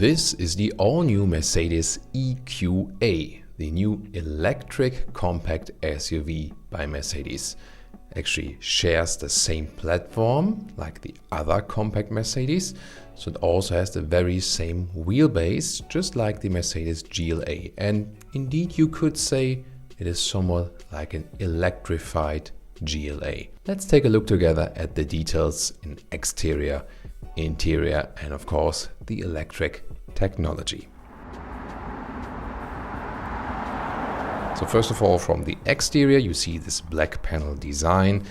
This is the all-new Mercedes EQA, the new electric compact SUV by Mercedes. Actually shares the same platform like the other compact Mercedes, so it also has the very same wheelbase, just like the Mercedes GLA. And indeed you could say it is somewhat like an electrified GLA. Let's take a look together at the details in exterior, interior, and of course the electric technology. So first of all, from the exterior you see this black panel design,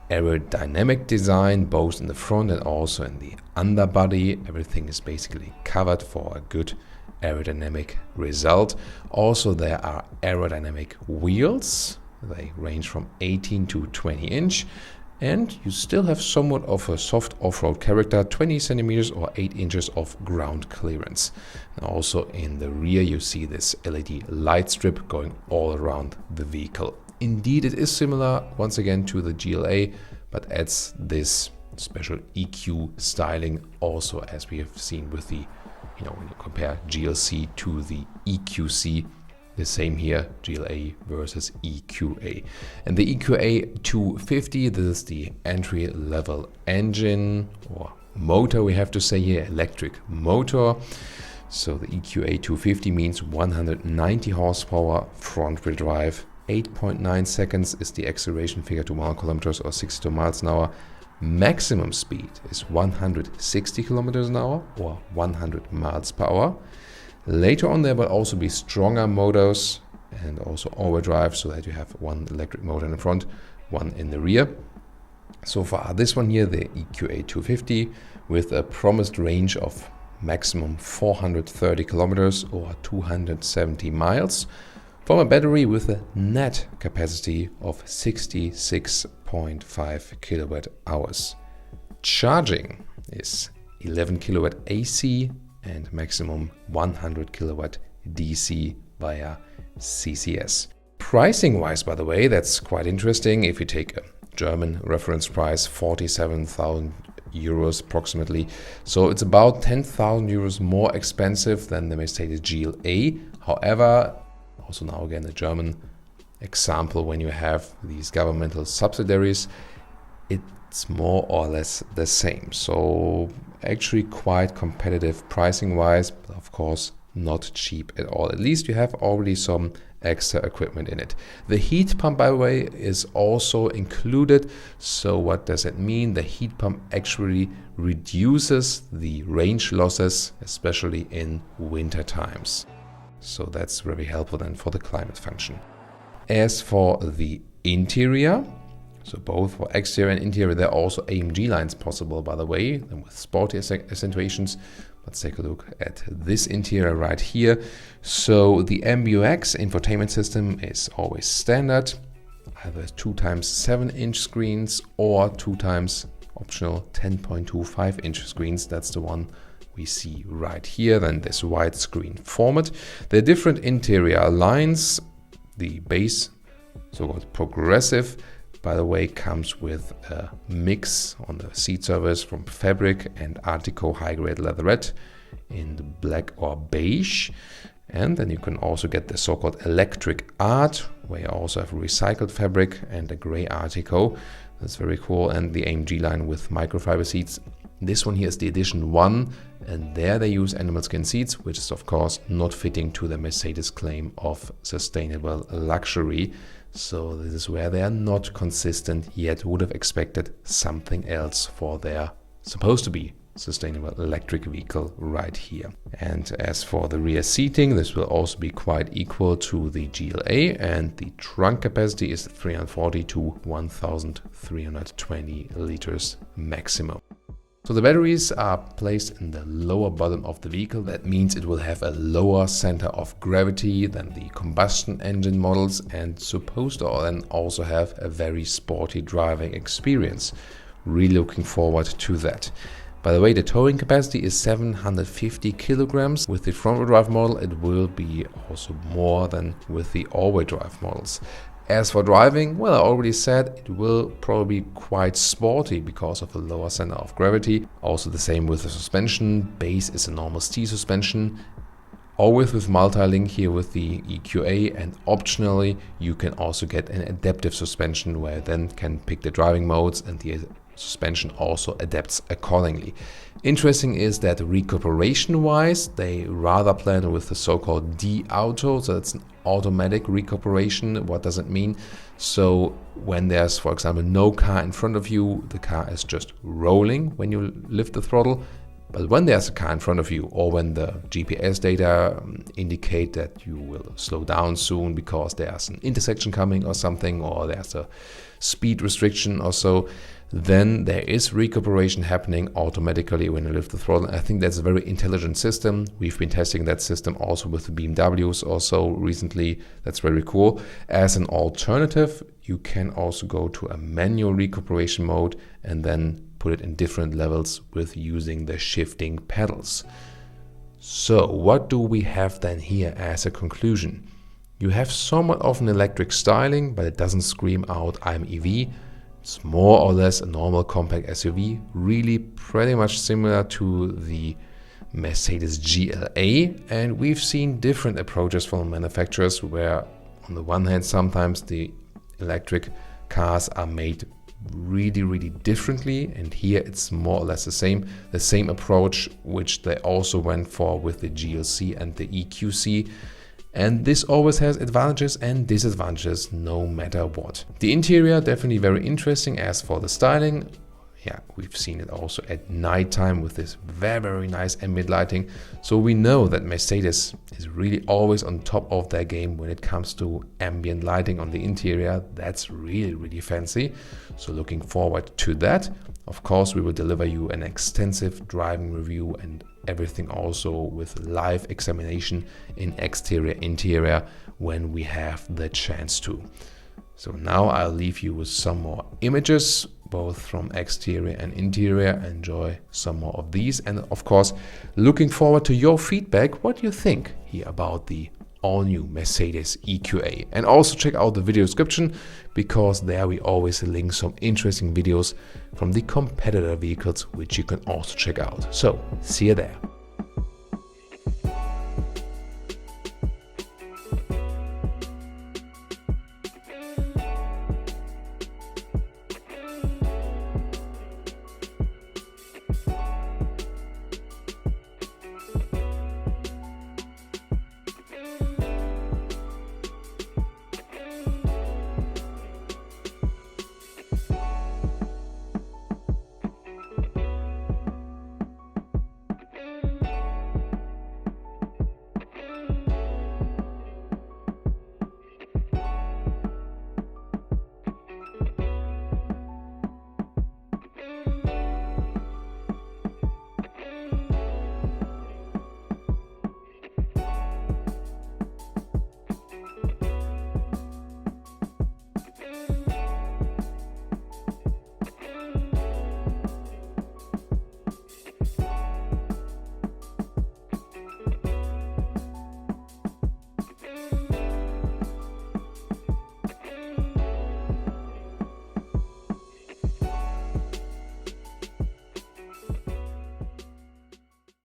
aerodynamic design both in the front and also in the underbody. Everything is basically covered for a good aerodynamic result. Also there are aerodynamic wheels. They range from 18 to 20 inch. And you still have somewhat of a soft off-road character, 20 centimeters or 8 inches of ground clearance. And also in the rear you see this LED light strip going all around the vehicle. Indeed it is similar once again to the GLA, but adds this special EQ styling also, as we have seen with the, when you compare GLC to the EQC. The same here, GLA versus EQA. And the EQA 250, this is the entry-level engine or motor, we have to say here, electric motor. So the EQA 250 means 190 horsepower front-wheel drive. 8.9 seconds is the acceleration figure to 1 kilometers or 62 miles an hour. Maximum speed is 160 kilometers an hour or 100 miles per hour. Later on there will also be stronger motors and also all-wheel drive, so that you have one electric motor in the front, one in the rear. So far this one here, the EQA 250, with a promised range of maximum 430 kilometers or 270 miles from a battery with a net capacity of 66.5 kilowatt hours. Charging is 11 kilowatt AC and maximum 100 kilowatt DC via CCS. Pricing wise, by the way, that's quite interesting. If you take a German reference price, 47,000 euros approximately. So it's about 10,000 euros more expensive than the Mercedes GLA. However, also now again the German example, when you have these governmental subsidiaries, it's more or less the same. So actually quite competitive pricing wise, but of course not cheap at all. At least you have already some extra equipment in it. The heat pump, by the way, is also included. So what does it mean? The heat pump actually reduces the range losses, especially in winter times. So that's very helpful then for the climate function. As for the interior, so both for exterior and interior, there are also AMG lines possible, by the way, and with sporty accentuations. Let's take a look at this interior right here. So the MBUX infotainment system is always standard, either 2x7 inch screens or 2x optional 10.25 inch screens. That's the one we see right here, then this widescreen format. The different interior lines, the base, so-called progressive, by the way, comes with a mix on the seat surface from fabric and Artico high-grade leatherette in the black or beige. And then you can also get the so-called electric art, where you also have recycled fabric and a gray Artico. That's very cool. And the AMG line with microfiber seats. This one here is the edition 1, and there they use animal skin seats, which is of course not fitting to the Mercedes claim of sustainable luxury. So this is where they are not consistent, yet would have expected something else for their supposed to be sustainable electric vehicle right here. And as for the rear seating, this will also be quite equal to the GLA, and the trunk capacity is 340 to 1,320 liters maximum. So the batteries are placed in the lower bottom of the vehicle. That means it will have a lower center of gravity than the combustion engine models, and supposed to then also have a very sporty driving experience. Really looking forward to that. By the way, the towing capacity is 750 kilograms. With the front-wheel drive model, it will be also more than with the all-wheel drive models. As for driving, well, I already said it will probably be quite sporty because of the lower center of gravity. Also the same with the suspension. Base is a normal C suspension. Always with multi-link here with the EQA, and optionally you can also get an adaptive suspension where you then can pick the driving modes and the suspension also adapts accordingly. Interesting is that recuperation-wise, they rather plan with the so-called D-Auto, so it's an automatic recuperation. What does it mean? So when there's, for example, no car in front of you, the car is just rolling when you lift the throttle. But when there's a car in front of you, or when the GPS data indicate that you will slow down soon because there's an intersection coming or something, or there's a speed restriction or so, then there is recuperation happening automatically when you lift the throttle. I think that's a very intelligent system. We've been testing that system also with the BMWs also recently. That's very cool. As an alternative, you can also go to a manual recuperation mode and then put it in different levels with using the shifting pedals. So what do we have then here as a conclusion? You have somewhat of an electric styling, but it doesn't scream out I'm EV. It's more or less a normal compact SUV, really pretty much similar to the Mercedes GLA, and we've seen different approaches from manufacturers where on the one hand sometimes the electric cars are made really differently, and here it's more or less the same approach which they also went for with the GLC and the EQC. And this always has advantages and disadvantages no matter what. The interior definitely very interesting. As for the styling, yeah, we've seen it also at nighttime with this very nice ambient lighting. So we know that Mercedes is really always on top of their game when it comes to ambient lighting on the interior. That's really fancy. So looking forward to that. Of course, we will deliver you an extensive driving review and everything also with live examination in exterior, interior when we have the chance to. So now I'll leave you with some more images, both from exterior and interior. Enjoy some more of these. And of course, looking forward to your feedback. What do you think here about the all-new Mercedes EQA? And also check out the video description, because there we always link some interesting videos from the competitor vehicles, which you can also check out. So see you there.